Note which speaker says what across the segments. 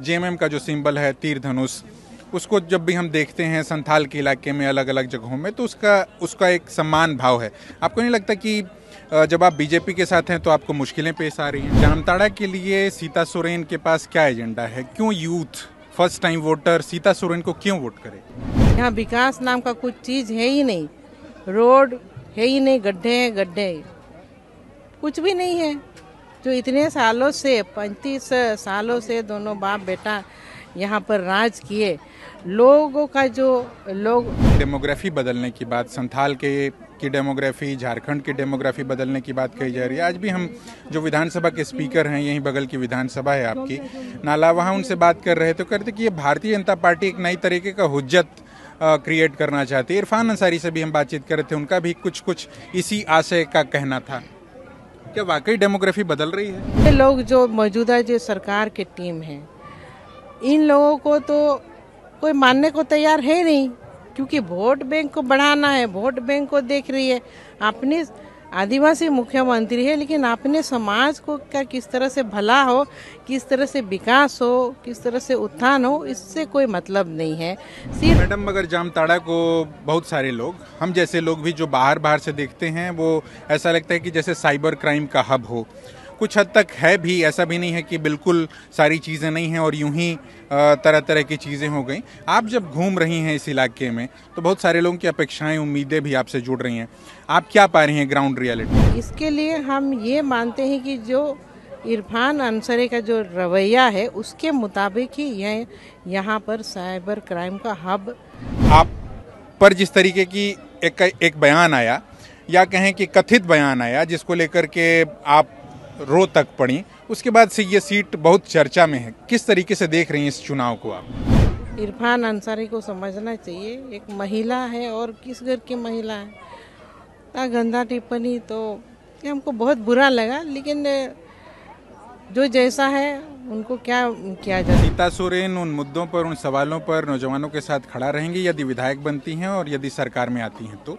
Speaker 1: JMM का जो symbol है तीर धनुष, उसको जब भी हम देखते हैं संथाल के इलाके में अलग अलग जगहों में तो उसका एक सम्मान भाव है। आपको नहीं लगता कि जब आप बीजेपी के साथ हैं तो आपको मुश्किलें पेश आ रही हैं? जामताड़ा के लिए सीता सोरेन के पास क्या एजेंडा है? क्यों youth first time voter Sita Soren को क्यों वोट करे?
Speaker 2: यहाँ विकास नाम का कुछ चीज है ही नहीं, रोड है ही नहीं, गड्ढे कुछ भी नहीं है। जो इतने सालों से 35 सालों से दोनों बाप बेटा यहाँ पर राज किए, लोगों का जो लोग
Speaker 1: डेमोग्राफी बदलने की बात, संथाल की डेमोग्राफी, झारखंड की डेमोग्राफी बदलने की बात कही जा रही है। आज भी हम जो विधानसभा के स्पीकर हैं, यहीं बगल की विधानसभा है आपकी नाला, वहाँ उनसे बात कर रहे तो कहते कि ये भारतीय जनता पार्टी एक नई तरीके का हुज्जत क्रिएट करना चाहती है। इरफान अंसारी से भी हम बातचीत कर रहे थे, उनका भी कुछ इसी आशय का कहना था। क्या वाकई डेमोग्राफी बदल रही है?
Speaker 2: ये लोग जो मौजूदा जो सरकार की टीम है, इन लोगों को तो कोई मानने को तैयार है नहीं, क्योंकि वोट बैंक को बढ़ाना है, वोट बैंक को देख रही है। अपने आदिवासी मुख्यमंत्री है, लेकिन अपने समाज को क्या किस तरह से भला हो, किस तरह से विकास हो, किस तरह से उत्थान हो, इससे कोई मतलब नहीं है।
Speaker 1: मैडम, मगर जामताड़ा को बहुत सारे लोग, हम जैसे लोग भी जो बाहर से देखते हैं, वो ऐसा लगता है कि जैसे साइबर क्राइम का हब हो। कुछ हद तक है भी, ऐसा भी नहीं है कि बिल्कुल सारी चीज़ें नहीं हैं और यूं ही तरह तरह की चीज़ें हो गई। आप जब घूम रही हैं इस इलाके में तो बहुत सारे लोगों की अपेक्षाएं, उम्मीदें भी आपसे जुड़ रही हैं। आप क्या पा रही हैं ग्राउंड रियलिटी?
Speaker 2: इसके लिए हम ये मानते हैं कि जो इरफान अंसारी का जो रवैया है, उसके मुताबिक ही यहाँ पर साइबर क्राइम का हब।
Speaker 1: आप पर जिस तरीके की एक बयान आया, या कहें कि कथित बयान आया, जिसको लेकर के आप रो तक पड़ी, उसके बाद से ये सीट बहुत चर्चा में है। किस तरीके से देख रही हैं इस चुनाव को आप?
Speaker 2: इरफान अंसारी को समझना चाहिए, एक महिला है और किस घर की महिला है। इतना गंदा टिप्पणी तो हमको बहुत बुरा लगा, लेकिन जो जैसा है उनको क्या किया जाए।
Speaker 1: सीता सोरेन उन मुद्दों पर, उन सवालों पर नौजवानों के साथ खड़ा रहेंगी यदि विधायक बनती हैं और यदि सरकार में आती हैं तो?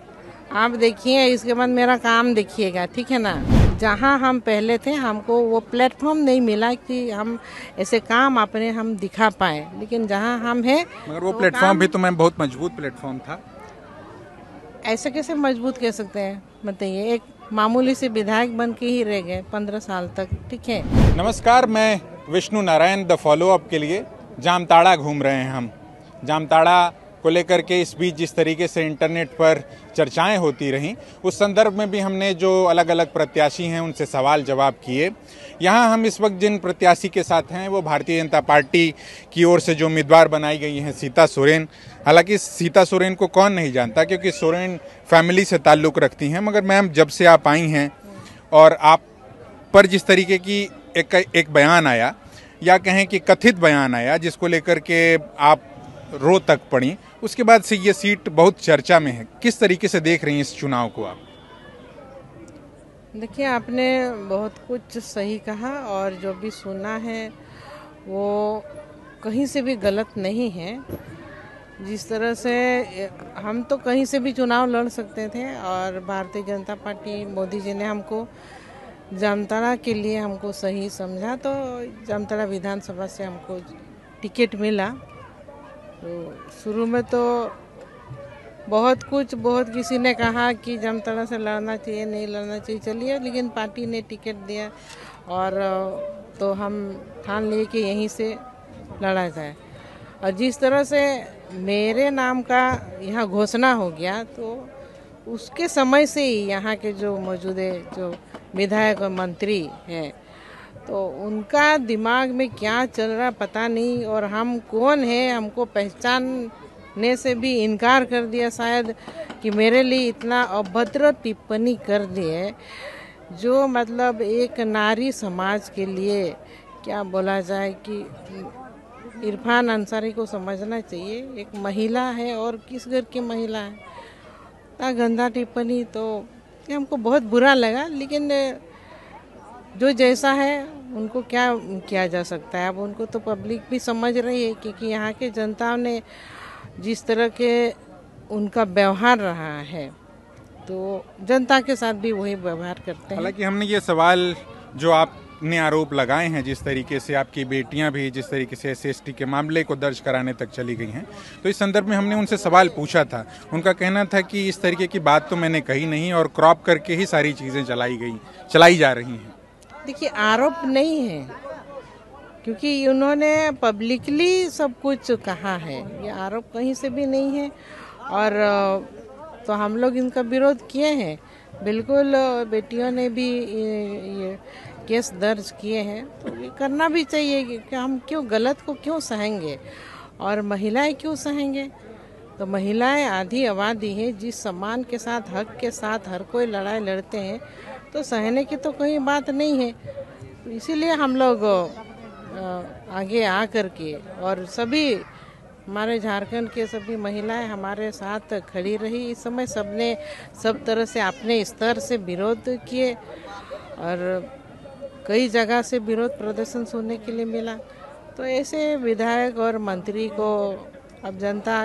Speaker 2: आप देखिए, इसके बाद मेरा काम देखिएगा, ठीक है ना। जहाँ हम पहले थे, हमको वो प्लेटफॉर्म नहीं मिला कि हम ऐसे काम अपने हम दिखा पाए, लेकिन जहाँ हम हैं,
Speaker 1: मगर वो प्लेटफॉर्म भी तो मैम बहुत मजबूत प्लेटफॉर्म था।
Speaker 2: ऐसे कैसे मजबूत कह सकते हैं बताइए? एक मामूली से विधायक बन के ही रह गए 15 साल तक, ठीक है।
Speaker 1: नमस्कार, मैं Vishnu Narayan the follow up के लिए जामताड़ा घूम रहे हैं। हम जामताड़ा को लेकर के इस बीच जिस तरीके से इंटरनेट पर चर्चाएं होती रहीं, उस संदर्भ में भी हमने जो अलग अलग प्रत्याशी हैं उनसे सवाल जवाब किए। यहाँ हम इस वक्त जिन प्रत्याशी के साथ हैं वो भारतीय जनता पार्टी की ओर से जो उम्मीदवार बनाई गई हैं सीता सोरेन। हालांकि सीता सोरेन को कौन नहीं जानता, क्योंकि सोरेन फैमिली से ताल्लुक़ रखती हैं। मगर मैम, जब से आप आई हैं और आप पर जिस तरीके की एक बयान आया, या कहें कि कथित बयान आया, जिसको लेकर के आप रो तक पड़ी, उसके बाद से ये सीट बहुत चर्चा में है। किस तरीके से देख रही हैं इस चुनाव को आप?
Speaker 2: देखिए, आपने बहुत कुछ सही कहा और जो भी सुना है वो कहीं से भी गलत नहीं है। जिस तरह से हम तो कहीं से भी चुनाव लड़ सकते थे, और भारतीय जनता पार्टी, मोदी जी ने हमको जामताड़ा के लिए हमको सही समझा, तो जामताड़ा विधानसभा से हमको टिकट मिला। तो शुरू में तो बहुत किसी ने कहा कि जामताड़ा से लड़ना चाहिए, नहीं लड़ना चाहिए, चलिए, लेकिन पार्टी ने टिकट दिया और तो हम ठान लिए कि यहीं से लड़ा जाए। और जिस तरह से मेरे नाम का यहाँ घोषणा हो गया, तो उसके समय से ही यहाँ के जो मौजूदा जो विधायक और मंत्री हैं, तो उनका दिमाग में क्या चल रहा पता नहीं, और हम कौन है हमको पहचानने से भी इनकार कर दिया शायद, कि मेरे लिए इतना अभद्र टिप्पणी कर दिए, जो मतलब एक नारी समाज के लिए क्या बोला जाए कि इरफान अंसारी को समझना चाहिए, एक महिला है और किस घर की महिला है। इतना गंदा टिप्पणी तो हमको बहुत बुरा लगा, लेकिन जो जैसा है उनको क्या किया जा सकता है। अब उनको तो पब्लिक भी समझ रही है, क्योंकि यहाँ के जनता ने जिस तरह के उनका व्यवहार रहा है, तो जनता के साथ भी वही व्यवहार करते हैं।
Speaker 1: हालांकि हमने ये सवाल जो आप आपने आरोप लगाए हैं, जिस तरीके से आपकी बेटियां भी जिस तरीके से SC/ST के मामले को दर्ज कराने तक चली गई हैं, तो इस संदर्भ में हमने उनसे सवाल पूछा था। उनका कहना था कि इस तरीके की बात तो मैंने कही नहीं और क्रॉप करके ही सारी चीज़ें चलाई जा रही हैं।
Speaker 2: देखिए, आरोप नहीं है, क्योंकि उन्होंने पब्लिकली सब कुछ कहा है। ये आरोप कहीं से भी नहीं है। और तो हम लोग इनका विरोध किए हैं। बिल्कुल, बेटियों ने भी ये केस दर्ज किए हैं, तो ये करना भी चाहिए कि हम क्यों गलत को क्यों सहेंगे और महिलाएं क्यों सहेंगे। तो महिलाएं आधी आबादी है। जिस सम्मान के साथ, हक के साथ हर कोई लड़ाई लड़ते हैं, तो सहने की तो कोई बात नहीं है। तो इसीलिए हम लोग आगे आ कर के, और सभी हमारे झारखंड के सभी महिलाएं हमारे साथ खड़ी रही। इस समय सबने सब तरह से अपने स्तर से विरोध किए और कई जगह से विरोध प्रदर्शन सुनने के लिए मिला। तो ऐसे विधायक और मंत्री को अब जनता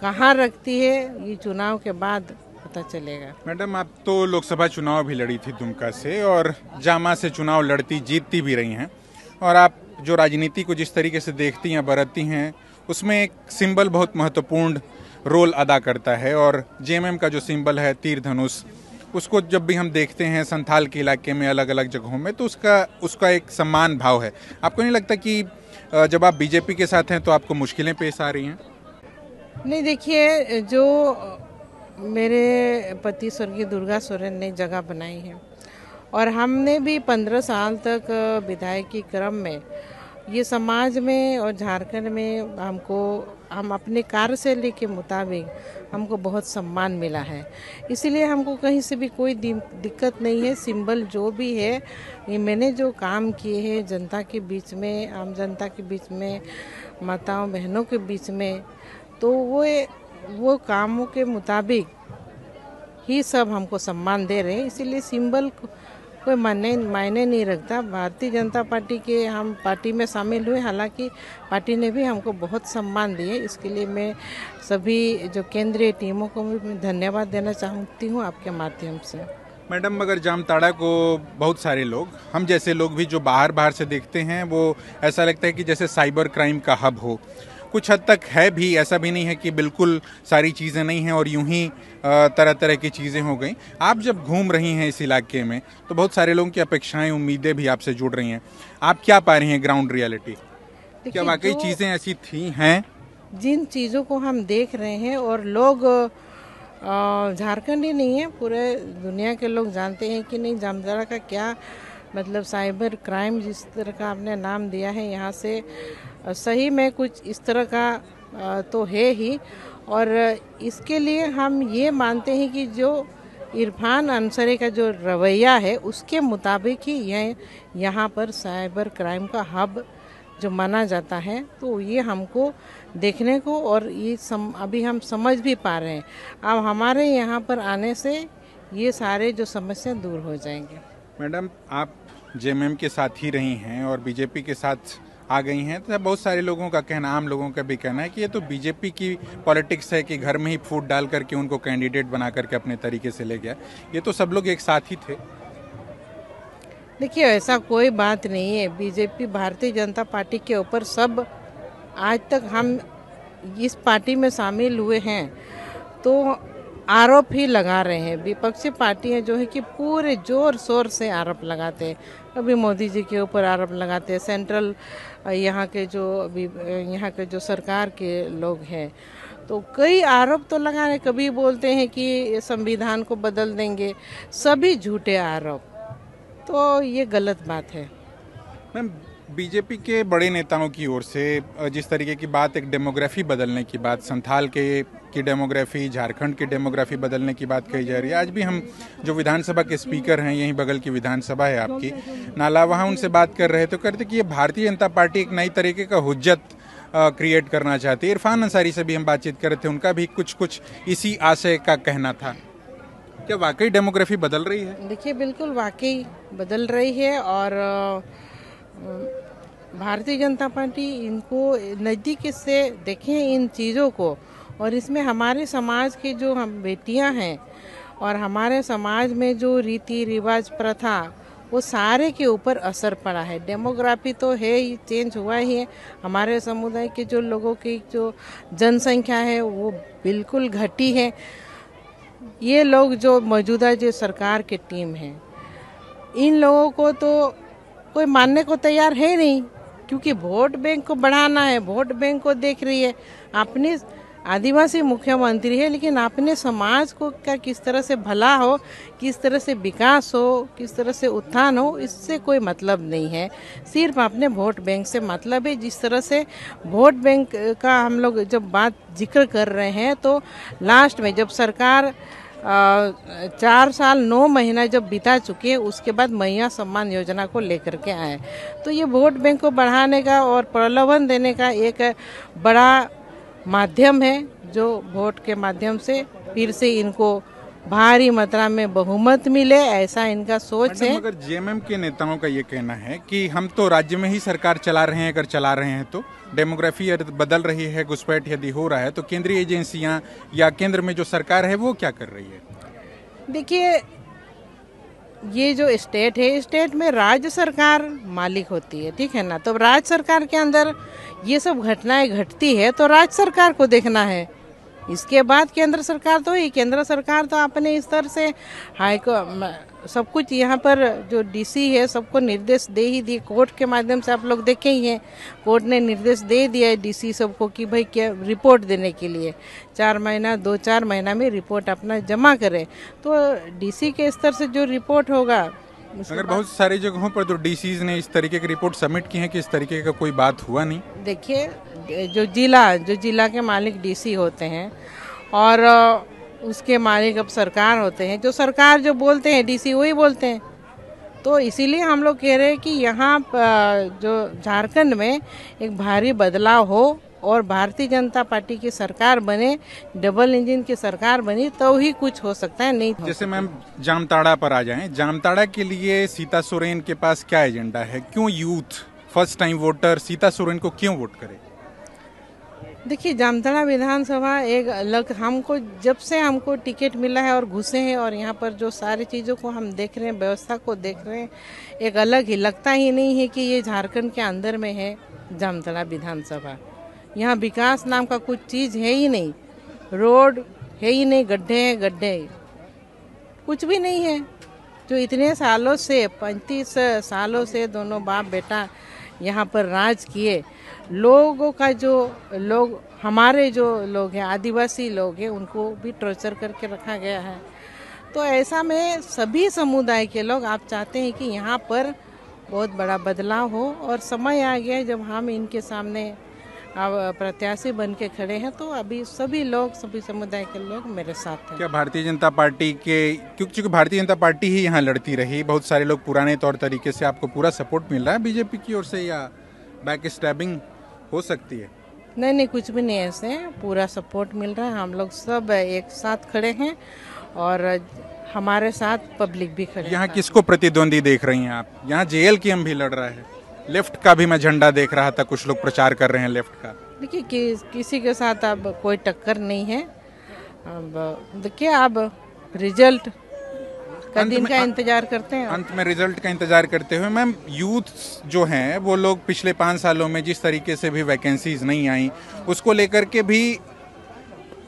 Speaker 2: कहाँ रखती है, ये चुनाव के बाद पता चलेगा।
Speaker 1: मैडम, आप तो लोकसभा चुनाव भी लड़ी थी दुमका से और जामा से चुनाव लड़ती जीतती भी रही हैं, और आप जो राजनीति को जिस तरीके से देखती हैं, बरतती हैं, उसमें एक सिंबल बहुत महत्वपूर्ण रोल अदा करता है। और JMM का जो सिंबल है तीर धनुष, उसको जब भी हम देखते हैं संथाल के इलाके में अलग अलग जगहों में, तो उसका एक सम्मान भाव है। आपको नहीं लगता कि जब आप BJP के साथ हैं तो आपको मुश्किलें पेश आ रही हैं?
Speaker 2: नहीं, देखिए, जो मेरे पति स्वर्गीय दुर्गा सोरेन ने जगह बनाई है, और हमने भी 15 साल तक विधायकी क्रम में ये समाज में और झारखंड में हम अपने कार्यशैली के मुताबिक हमको बहुत सम्मान मिला है। इसलिए हमको कहीं से भी कोई दिक्कत नहीं है। सिंबल जो भी है, ये मैंने जो काम किए हैं जनता के बीच में, आम जनता के बीच में, माताओं बहनों के बीच में, तो वो कामों के मुताबिक ही सब हमको सम्मान दे रहे हैं। इसीलिए सिंबल कोई मायने नहीं रखता। भारतीय जनता पार्टी के हम पार्टी में शामिल हुए, हालांकि पार्टी ने भी हमको बहुत सम्मान दिए। इसके लिए मैं सभी जो केंद्रीय टीमों को भी धन्यवाद देना चाहती हूँ आपके माध्यम से।
Speaker 1: मैडम, मगर जामताड़ा को बहुत सारे लोग, हम जैसे लोग भी जो बाहर से देखते हैं, वो ऐसा लगता है कि जैसे साइबर क्राइम का हब हो। कुछ हद तक है भी, ऐसा भी नहीं है कि बिल्कुल सारी चीज़ें नहीं हैं और यूं ही तरह तरह की चीज़ें हो गई। आप जब घूम रही हैं इस इलाके में, तो बहुत सारे लोगों की अपेक्षाएं, उम्मीदें भी आपसे जुड़ रही हैं। आप क्या पा रही हैं ग्राउंड रियलिटी? क्या वाकई चीज़ें ऐसी थी हैं?
Speaker 2: जिन चीज़ों को हम देख रहे हैं, और लोग झारखंड ही नहीं है, पूरे दुनिया के लोग जानते हैं कि नहीं जामताड़ा का क्या मतलब साइबर क्राइम जिस तरह का आपने नाम दिया है, यहाँ से सही में कुछ इस तरह का तो है ही। और इसके लिए हम ये मानते हैं कि जो इरफान अंसारी का जो रवैया है, उसके मुताबिक ही यहाँ पर साइबर क्राइम का हब जो माना जाता है। तो ये हमको देखने को, और ये अभी हम समझ भी पा रहे हैं। अब हमारे यहाँ पर आने से ये सारे जो समस्या दूर हो जाएंगे।
Speaker 1: मैडम, आप JMM के साथ ही रही हैं और BJP के साथ आ गई हैं, तो बहुत सारे लोगों का कहना, आम लोगों का भी कहना है कि ये तो BJP की पॉलिटिक्स है कि घर में ही फूट डाल करके उनको कैंडिडेट बना करके अपने तरीके से ले गया। ये तो सब लोग एक साथ ही थे।
Speaker 2: देखिए, ऐसा कोई बात नहीं है। BJP, भारतीय जनता पार्टी के ऊपर सब, आज तक हम इस पार्टी में शामिल हुए हैं तो आरोप ही लगा रहे हैं। विपक्षी पार्टियां जो है कि पूरे जोर शोर से आरोप लगाते हैं। कभी मोदी जी के ऊपर आरोप लगाते हैं, सेंट्रल यहाँ के जो सरकार के लोग हैं, तो कई आरोप तो लगा रहे। कभी बोलते हैं कि संविधान को बदल देंगे, सभी झूठे आरोप। तो ये गलत बात है।
Speaker 1: मैम, BJP के बड़े नेताओं की ओर से जिस तरीके की बात, एक डेमोग्राफी बदलने की बात, संथाल की डेमोग्राफी, झारखंड की डेमोग्राफी बदलने की बात कही जा रही है। आज भी हम जो विधानसभा के स्पीकर हैं, यहीं बगल की विधानसभा है आपकी नाला, वहाँ उनसे बात कर रहे तो कहते कि ये भारतीय जनता पार्टी एक नई तरीके का हुज्जत क्रिएट करना चाहती है। इरफान अंसारी से भी हम बातचीत कर रहे थे, उनका भी कुछ इसी आशय का कहना था। क्या वाकई डेमोग्राफी बदल रही है?
Speaker 2: देखिए, बिल्कुल वाकई बदल रही है, और भारतीय जनता पार्टी इनको नज़दीक से देखें इन चीज़ों को, और इसमें हमारे समाज की जो हम बेटियां हैं और हमारे समाज में जो रीति रिवाज प्रथा वो सारे के ऊपर असर पड़ा है। डेमोग्राफी तो है ही, चेंज हुआ ही है। हमारे समुदाय के जो लोगों की जो जनसंख्या है वो बिल्कुल घटी है। ये लोग जो मौजूदा जो सरकार की टीम है, इन लोगों को तो कोई मानने को तैयार है नहीं, क्योंकि वोट बैंक को बढ़ाना है, वोट बैंक को देख रही है। अपनी आदिवासी मुख्यमंत्री है, लेकिन अपने समाज को का किस तरह से भला हो, किस तरह से विकास हो, किस तरह से उत्थान हो, इससे कोई मतलब नहीं है। सिर्फ अपने वोट बैंक से मतलब है। जिस तरह से वोट बैंक का हम लोग जब बात जिक्र कर रहे हैं, तो लास्ट में जब सरकार 4 साल 9 महीना जब बिता चुके, उसके बाद मैया सम्मान योजना को लेकर के आए, तो ये वोट बैंक को बढ़ाने का और प्रलोभन देने का एक बड़ा माध्यम है, जो वोट के माध्यम से फिर से इनको भारी मात्रा में बहुमत मिले, ऐसा इनका सोच है।
Speaker 1: मगर जेएमएम के नेताओं का ये कहना है कि हम तो राज्य में ही सरकार चला रहे हैं, अगर चला रहे हैं तो डेमोग्राफी बदल रही है, घुसपैठ यदि हो रहा है तो केंद्रीय एजेंसियां या केंद्र में जो सरकार है वो क्या कर रही है?
Speaker 2: देखिए, ये जो स्टेट है, स्टेट में राज्य सरकार मालिक होती है, ठीक है ना। तो राज्य सरकार के अंदर ये सब घटनाएं घटती है तो राज्य सरकार को देखना है। इसके बाद केंद्र सरकार तो ही, केंद्र सरकार तो अपने स्तर से सब कुछ यहाँ पर जो डीसी है सबको निर्देश दे ही दिए। कोर्ट के माध्यम से आप लोग देखे ही हैं, कोर्ट ने निर्देश दे दिया है डीसी सबको कि भाई क्या रिपोर्ट देने के लिए 2-4 महीना में रिपोर्ट अपना जमा करें। तो डीसी के स्तर से जो रिपोर्ट होगा,
Speaker 1: अगर बहुत सारी जगहों पर तो डीसीज ने इस तरीके की रिपोर्ट सबमिट की है कि इस तरीके का कोई बात हुआ नहीं।
Speaker 2: देखिए, जो जिला के मालिक डीसी होते हैं और उसके मालिक अब सरकार होते हैं, जो सरकार जो बोलते हैं डीसी वही बोलते हैं। तो इसीलिए हम लोग कह रहे हैं कि यहाँ जो झारखंड में एक भारी बदलाव हो और भारतीय जनता पार्टी की सरकार बने, डबल इंजन की सरकार बनी, तो ही कुछ हो सकता है। नहीं
Speaker 1: जैसे मैम जामताड़ा पर आ जाएं, जामताड़ा के लिए सीता सोरेन के पास क्या एजेंडा है? क्यों youth first time voter Sita Soren को क्यों वोट करे?
Speaker 2: देखिए, जामताड़ा विधानसभा एक अलग, हमको जब से हमको टिकट मिला है और घुसे हैं और यहाँ पर जो सारी चीज़ों को हम देख रहे हैं, व्यवस्था को देख रहे हैं, एक अलग ही लगता ही नहीं है कि ये झारखंड के अंदर में है जामताड़ा विधानसभा। यहाँ विकास नाम का कुछ चीज़ है ही नहीं, रोड है ही नहीं, गड्ढे कुछ भी नहीं है। जो इतने सालों से 35 सालों से दोनों बाप बेटा यहाँ पर राज किए, लोगों का जो लोग, हमारे जो लोग हैं, आदिवासी लोग हैं, उनको भी टॉर्चर करके रखा गया है। तो ऐसा में सभी समुदाय के लोग आप चाहते हैं कि यहाँ पर बहुत बड़ा बदलाव हो, और समय आ गया है जब हम इनके सामने अब प्रत्याशी बन के खड़े हैं। तो अभी सभी समुदाय के लोग मेरे साथ हैं।
Speaker 1: क्या भारतीय जनता पार्टी के, क्योंकि भारतीय जनता पार्टी ही यहाँ लड़ती रही, बहुत सारे लोग पुराने तौर तरीके से, आपको पूरा सपोर्ट मिल रहा है बीजेपी की ओर से या बैक स्टैबिंग हो सकती है?
Speaker 2: नहीं, कुछ भी नहीं, ऐसे पूरा सपोर्ट मिल रहा है। हम लोग सब एक साथ खड़े हैं और हमारे साथ पब्लिक भी खड़े।
Speaker 1: यहाँ किसको प्रतिद्वंदी देख रही हैं आप? यहाँ जेएलकेएम भी लड़ रहा है, लेफ्ट का भी मैं झंडा देख रहा था, कुछ लोग प्रचार कर रहे हैं लेफ्ट का।
Speaker 2: देखिए, किसी के साथ अब कोई टक्कर नहीं है। अब देखिए, अब रिजल्ट का दिन का इंतजार करते हैं।
Speaker 1: अंत में रिजल्ट का इंतजार करते हुए मैम, यूथ जो हैं वो लोग पिछले 5 सालों में जिस तरीके से भी वैकेंसीज नहीं आई, उसको लेकर के भी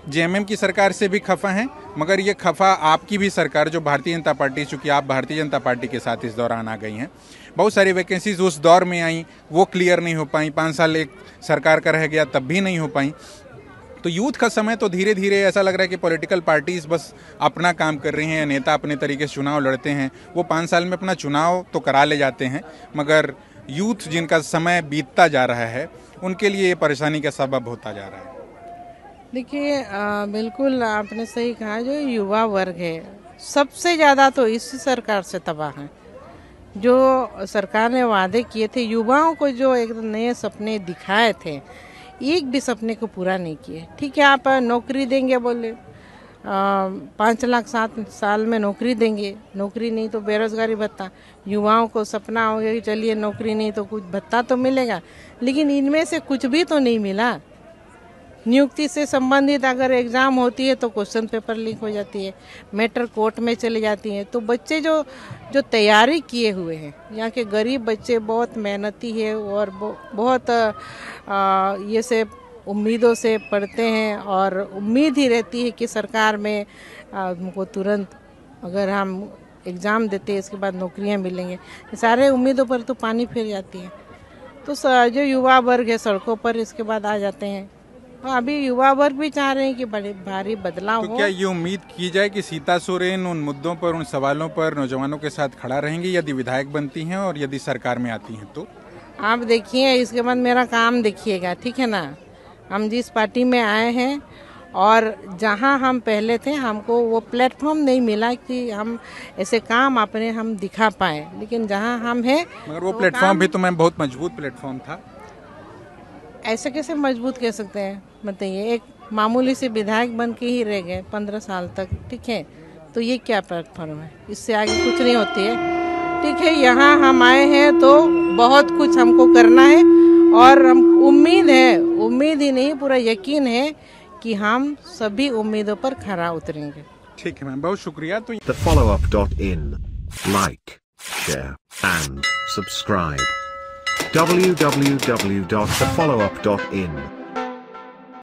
Speaker 1: जेएमएम की सरकार से भी खफा हैं, मगर ये खफा आपकी भी सरकार जो भारतीय जनता पार्टी, चूंकि आप भारतीय जनता पार्टी के साथ इस दौरान आ गई हैं, बहुत सारी वैकेंसीज उस दौर में आई, वो क्लियर नहीं हो पाई। 5 साल एक सरकार का रह गया, तब भी नहीं हो पाई। तो यूथ का समय तो धीरे धीरे ऐसा लग रहा है कि पॉलिटिकल पार्टीज बस अपना काम कर रही हैं, नेता अपने तरीके से चुनाव लड़ते हैं, वो 5 साल में अपना चुनाव तो करा ले जाते हैं, मगर यूथ जिनका समय बीतता जा रहा है उनके लिए ये परेशानी का सबब होता जा रहा है।
Speaker 2: देखिए, बिल्कुल आपने सही कहा, जो युवा वर्ग है सबसे ज़्यादा तो इस सरकार से तबाह है। जो सरकार ने वादे किए थे युवाओं को, जो एक नए सपने दिखाए थे, एक भी सपने को पूरा नहीं किए। ठीक है, आप नौकरी देंगे बोले, 5 लाख 7 साल में नौकरी देंगे, नौकरी नहीं तो बेरोजगारी भत्ता। युवाओं को सपना हो गया कि चलिए नौकरी नहीं तो कुछ भत्ता तो मिलेगा, लेकिन इनमें से कुछ भी तो नहीं मिला। नियुक्ति से संबंधित अगर एग्ज़ाम होती है तो क्वेश्चन पेपर लीक हो जाती है, मैटर कोर्ट में चले जाती हैं। तो बच्चे जो तैयारी किए हुए हैं, यहाँ के गरीब बच्चे बहुत मेहनती है और बहुत ये से उम्मीदों से पढ़ते हैं और उम्मीद ही रहती है कि सरकार में हमको तुरंत अगर हम एग्ज़ाम देते हैं इसके बाद नौकरियां मिलेंगे। सारे उम्मीदों पर तो पानी फिर जाती है। तो जो युवा वर्ग है सड़कों पर इसके बाद आ जाते हैं। तो अभी युवा वर्ग भी चाह रहे हैं कि बड़े भारी बदलाव हो।
Speaker 1: क्या ये उम्मीद की जाए कि सीता सोरेन उन मुद्दों पर, उन सवालों पर नौजवानों के साथ खड़ा रहेंगी यदि विधायक बनती हैं और यदि सरकार में आती हैं तो?
Speaker 2: आप देखिए, इसके बाद मेरा काम देखिएगा, ठीक है ना। हम जिस पार्टी में आए हैं और जहां हम पहले थे, हमको वो प्लेटफॉर्म नहीं मिला कि हम ऐसे काम अपने हम दिखा पाए, लेकिन जहां हम हैं,
Speaker 1: मगर वो प्लेटफॉर्म भी तो मैम बहुत मजबूत प्लेटफॉर्म था।
Speaker 2: ऐसे कैसे मजबूत कह सकते हैं बताइए? एक मामूली से विधायक बन के ही रह गए 15 साल तक, ठीक है। तो ये क्या प्लेटफॉर्म है? इससे आगे कुछ नहीं होती है, ठीक है। यहाँ हम आए हैं तो बहुत कुछ हमको करना है और हम उम्मीद ही नहीं, पूरा यकीन है कि हम सभी उम्मीदों पर खरा उतरेंगे।
Speaker 1: ठीक है मैम, बहुत शुक्रिया। तो
Speaker 3: thefollowup.in, like, share and subscribe. www.thefollowup.in